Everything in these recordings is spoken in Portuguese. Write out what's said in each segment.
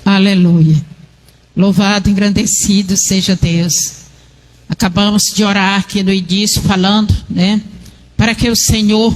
Aleluia. Louvado, engrandecido seja Deus. Acabamos de orar aqui no início, falando, para que o Senhor,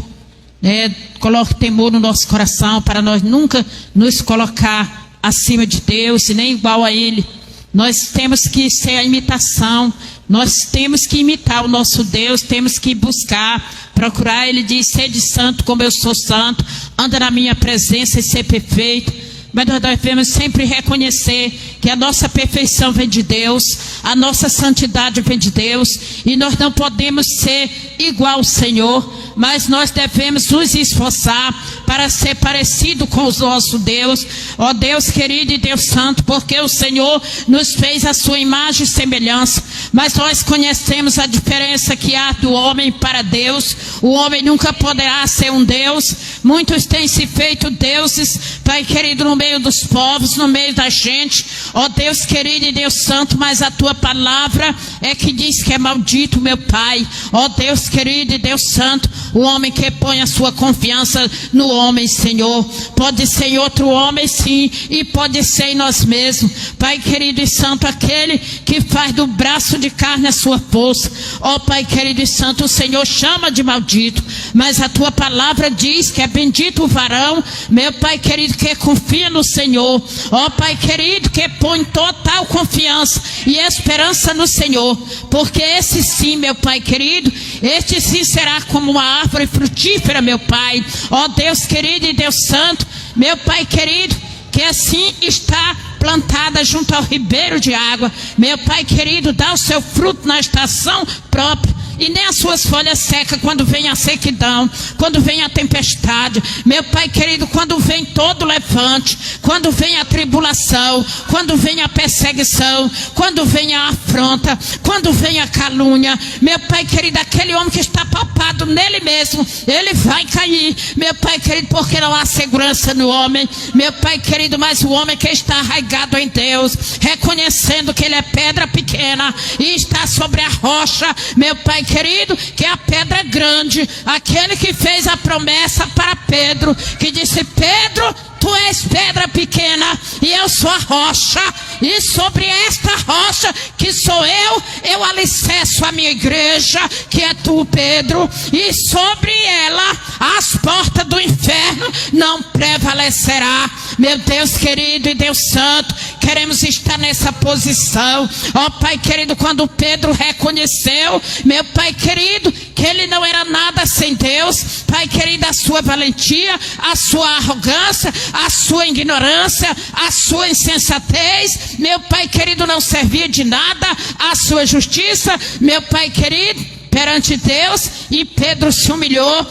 coloque temor no nosso coração, para nós nunca nos colocar acima de Deus e nem igual a Ele. Nós temos que ser a imitação, nós temos que imitar o nosso Deus, temos que buscar, procurar. Ele diz: sede santo como eu sou santo, anda na minha presença e ser perfeito. Mas nós devemos sempre reconhecer que a nossa perfeição vem de Deus, a nossa santidade vem de Deus, e nós não podemos ser igual ao Senhor, mas nós devemos nos esforçar para ser parecido com o nosso Deus. Ó Deus querido e Deus santo, porque o Senhor nos fez a sua imagem e semelhança, mas nós conhecemos a diferença que há do homem para Deus. O homem nunca poderá ser um Deus. Muitos têm se feito deuses, Pai querido, no meio dos povos, no meio da gente. Ó Deus querido e Deus santo, mas a tua palavra é que diz que é maldito, meu Pai. Ó Deus querido e Deus santo, o homem que põe a sua confiança no homem, Senhor. Pode ser em outro homem, sim, e pode ser em nós mesmos. Pai querido e santo, aquele que faz do braço de carne a sua força. Ó Pai querido e santo, o Senhor chama de maldito, mas a tua palavra diz que é bendito o varão, meu Pai querido, que confia no Senhor. Ó Pai querido, que põe total confiança e esperança no Senhor, porque esse sim, meu Pai querido, este sim será como uma árvore frutífera, meu Pai. Ó Deus querido e Deus santo, meu Pai querido, que assim está plantada junto ao ribeiro de água. Meu Pai querido, dá o seu fruto na estação própria, e nem as suas folhas secam quando vem a sequidão, quando vem a tempestade. Meu Pai querido, quando vem todo levante, quando vem a tribulação, quando vem a perseguição, quando vem a afronta, quando vem a calúnia, meu Pai querido, aquele homem que está palpado nele mesmo, ele vai cair, meu Pai querido, porque não há segurança no homem, meu Pai querido, mas o homem que está arraigado em Deus, reconhecendo que ele é pedra pequena e está sobre a rocha, meu Pai querido, que é a pedra grande, aquele que fez a promessa para Pedro, que disse: Pedro, tu és pedra pequena e eu sou a rocha, e sobre esta rocha que sou eu alicerço a minha igreja, que é tu, Pedro, e sobre ela as portas do inferno não prevalecerá. Meu Deus querido e Deus santo, queremos estar nessa posição. Ó Pai querido, quando Pedro reconheceu, meu Pai querido, que ele não era nada sem Deus, Pai querido, a sua valentia, a sua arrogância, a sua ignorância, a sua insensatez, meu Pai querido, não servia de nada, a sua justiça, meu Pai querido, perante Deus, e Pedro se humilhou,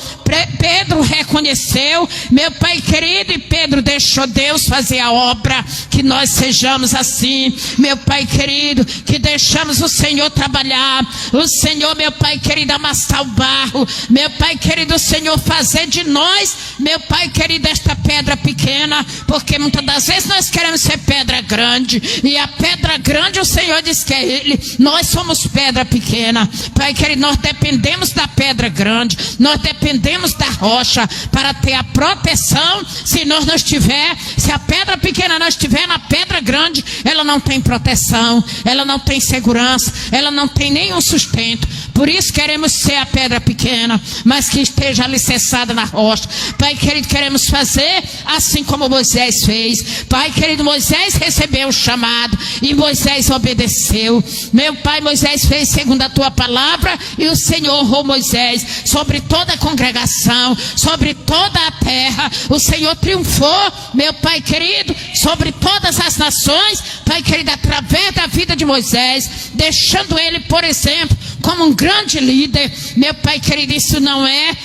Pedro reconheceu, meu Pai querido, e Pedro deixou Deus fazer a obra. Que nós sejamos assim, meu Pai querido, que deixamos o Senhor trabalhar, o Senhor, meu Pai querido, amassar o barro, meu Pai querido, o Senhor fazer de nós, meu Pai querido, esta pedra pequena, porque muitas das vezes nós queremos ser pedra grande, e a pedra grande o Senhor diz que é Ele, nós somos pedra pequena. Pai querido, nós dependemos da pedra grande, nós dependemos da rocha para ter a proteção. Se nós não estiver, se a pedra pequena não estiver na pedra grande, ela não tem proteção, ela não tem segurança, ela não tem nenhum sustento. Por isso queremos ser a pedra pequena, mas que esteja alicerçada na rocha. Pai querido, queremos fazer assim como Moisés fez. Pai querido, Moisés recebeu o chamado e Moisés obedeceu. Meu Pai, Moisés fez segundo a tua palavra, e o Senhor honrou Moisés sobre toda a congregação, sobre toda a terra. O Senhor triunfou, meu Pai querido, sobre todas as nações, Pai querido, através da vida de Moisés, deixando ele, por exemplo, como um grande líder. Meu Pai querido, isso não é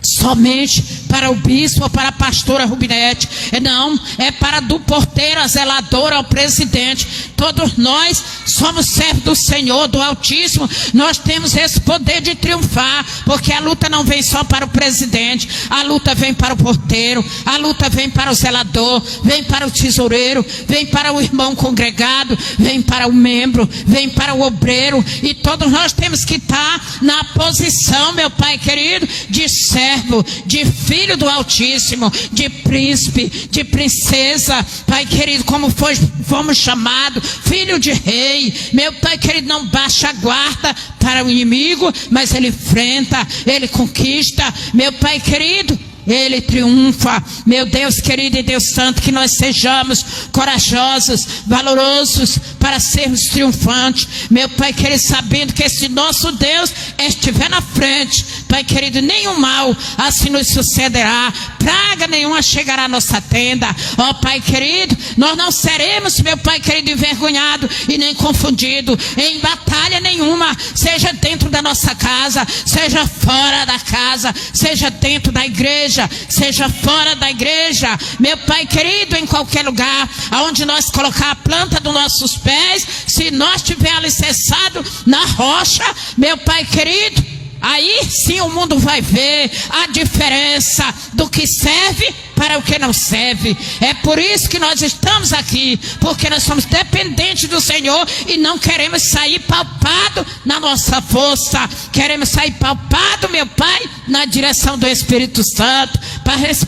somente para o bispo ou para a pastora Rubinete, não, é para do porteiro, a zeladora, ao presidente. Todos nós somos servos do Senhor, do Altíssimo. Nós temos esse poder de triunfar, porque a luta não vem só para o presidente, a luta vem para o porteiro, a luta vem para o zelador, vem para o tesoureiro, vem para o irmão congregado, vem para o membro, vem para o obreiro, e todos nós temos que estar na posição, meu Pai querido, de servo, de filho, filho do Altíssimo, de príncipe, de princesa, Pai querido, como fomos chamados, filho de rei. Meu Pai querido, não baixa a guarda para o inimigo, mas ele enfrenta, ele conquista. Meu Pai querido, ele triunfa. Meu Deus querido e Deus santo, que nós sejamos corajosos, valorosos, para sermos triunfantes. Meu Pai querido, sabendo que esse nosso Deus estiver na frente, Pai querido, nenhum mal assim nos sucederá, praga nenhuma chegará à nossa tenda. Ó Pai querido, nós não seremos, meu Pai querido, envergonhado e nem confundido em batalha nenhuma, seja dentro da nossa casa, seja fora da casa, seja dentro da igreja, seja fora da igreja. Meu Pai querido, em qualquer lugar aonde nós colocar a planta dos nossos pés, se nós tiver alicerçado na rocha, meu Pai querido, aí sim o mundo vai ver a diferença do que serve para o que não serve. É por isso que nós estamos aqui, porque nós somos dependentes do Senhor e não queremos sair palpado na nossa força, queremos sair palpado, meu Pai, na direção do Espírito Santo.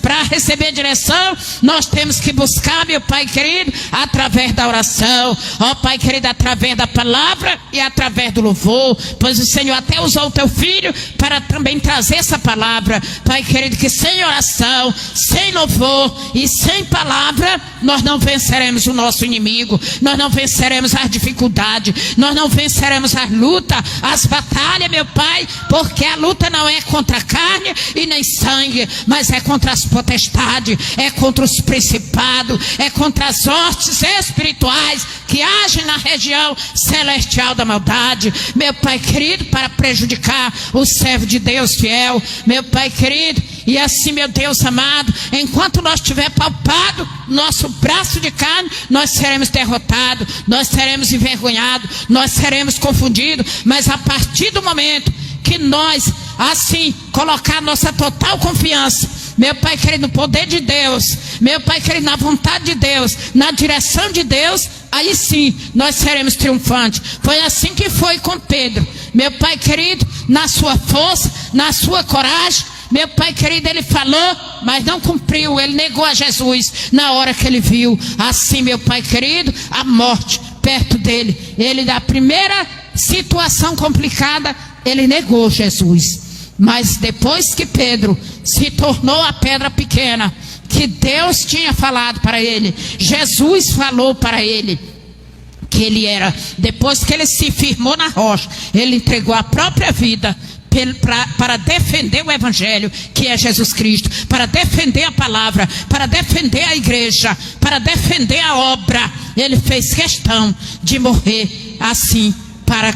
Para receber direção, nós temos que buscar, meu Pai querido, através da oração, ó Pai querido, através da palavra e através do louvor, pois o Senhor até usou o teu filho para também trazer essa palavra. Pai querido, que sem oração, sem louvor e sem palavra, nós não venceremos o nosso inimigo, nós não venceremos as dificuldades, nós não venceremos as lutas, as batalhas, meu Pai, porque a luta não é contra a carne e nem sangue, mas é contra as potestades, é contra os principados, é contra as hostes espirituais que agem na região celestial da maldade, meu Pai querido, para prejudicar o servo de Deus fiel, meu Pai querido. E assim, meu Deus amado, enquanto nós tiver palpado nosso braço de carne, nós seremos derrotados, nós seremos envergonhados, nós seremos confundidos. Mas a partir do momento que nós, assim, colocar nossa total confiança, meu Pai querido, no poder de Deus, meu Pai querido, na vontade de Deus, na direção de Deus, aí sim nós seremos triunfantes. Foi assim que foi com Pedro, meu Pai querido, na sua força, na sua coragem. Meu Pai querido, ele falou, mas não cumpriu, ele negou a Jesus na hora que ele viu, assim, meu Pai querido, a morte perto dele. Ele, da primeira situação complicada, ele negou Jesus. Mas depois que Pedro se tornou a pedra pequena, que Deus tinha falado para ele, Jesus falou para ele que ele era, depois que ele se firmou na rocha, ele entregou a própria vida para defender o Evangelho, que é Jesus Cristo, para defender a palavra, para defender a igreja, para defender a obra. Ele fez questão de morrer assim, para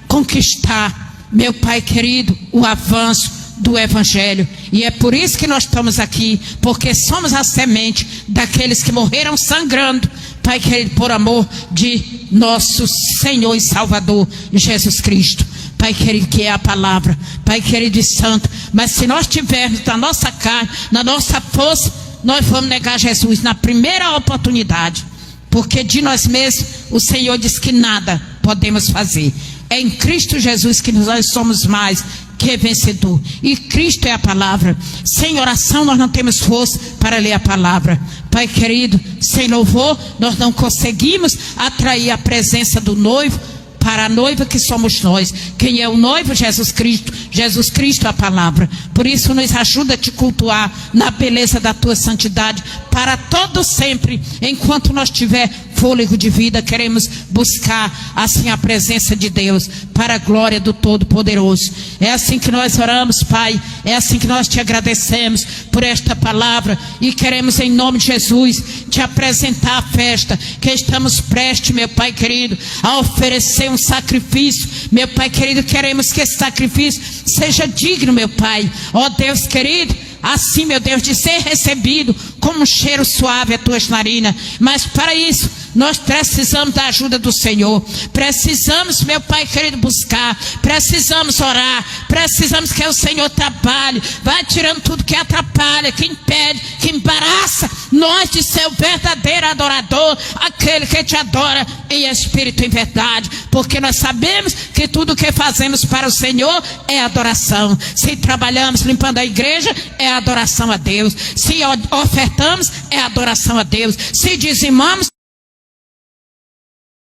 conquistar, meu Pai querido, o avanço do Evangelho. E é por isso que nós estamos aqui, porque somos a semente daqueles que morreram sangrando, Pai querido, por amor de nosso Senhor e Salvador Jesus Cristo. Pai querido, que é a palavra, Pai querido e santo. Mas se nós tivermos na nossa carne, na nossa força, nós vamos negar Jesus na primeira oportunidade, porque de nós mesmos o Senhor diz que nada podemos fazer. É em Cristo Jesus que nós somos mais que vencedor, e Cristo é a palavra. Sem oração nós não temos força para ler a palavra. Pai querido, sem louvor nós não conseguimos atrair a presença do noivo para a noiva que somos nós. Quem é o noivo? Jesus Cristo. Jesus Cristo é a palavra. Por isso nos ajuda a te cultuar na beleza da tua santidade para todo sempre. Enquanto nós tiver fôlego de vida, queremos buscar assim a presença de Deus para a glória do Todo-Poderoso. É assim que nós oramos, Pai. É assim que nós te agradecemos por esta palavra e queremos em nome de Jesus te apresentar a festa que estamos prestes, meu Pai querido, a oferecer um sacrifício. Meu Pai querido, queremos que esse sacrifício seja digno, meu Pai. Ó Deus querido, assim, meu Deus, de ser recebido com como um cheiro suave as tuas narinas. Mas para isso, nós precisamos da ajuda do Senhor. Precisamos, meu Pai querido, buscar. Precisamos orar. Precisamos que o Senhor trabalhe. Vai tirando tudo que atrapalha, que impede, que embaraça nós de ser o verdadeiro adorador, aquele que te adora em espírito e em verdade. Porque nós sabemos que tudo que fazemos para o Senhor é adoração. Se trabalhamos limpando a igreja, é adoração a Deus. Se ofertamos, é adoração a Deus. Se dizimamos,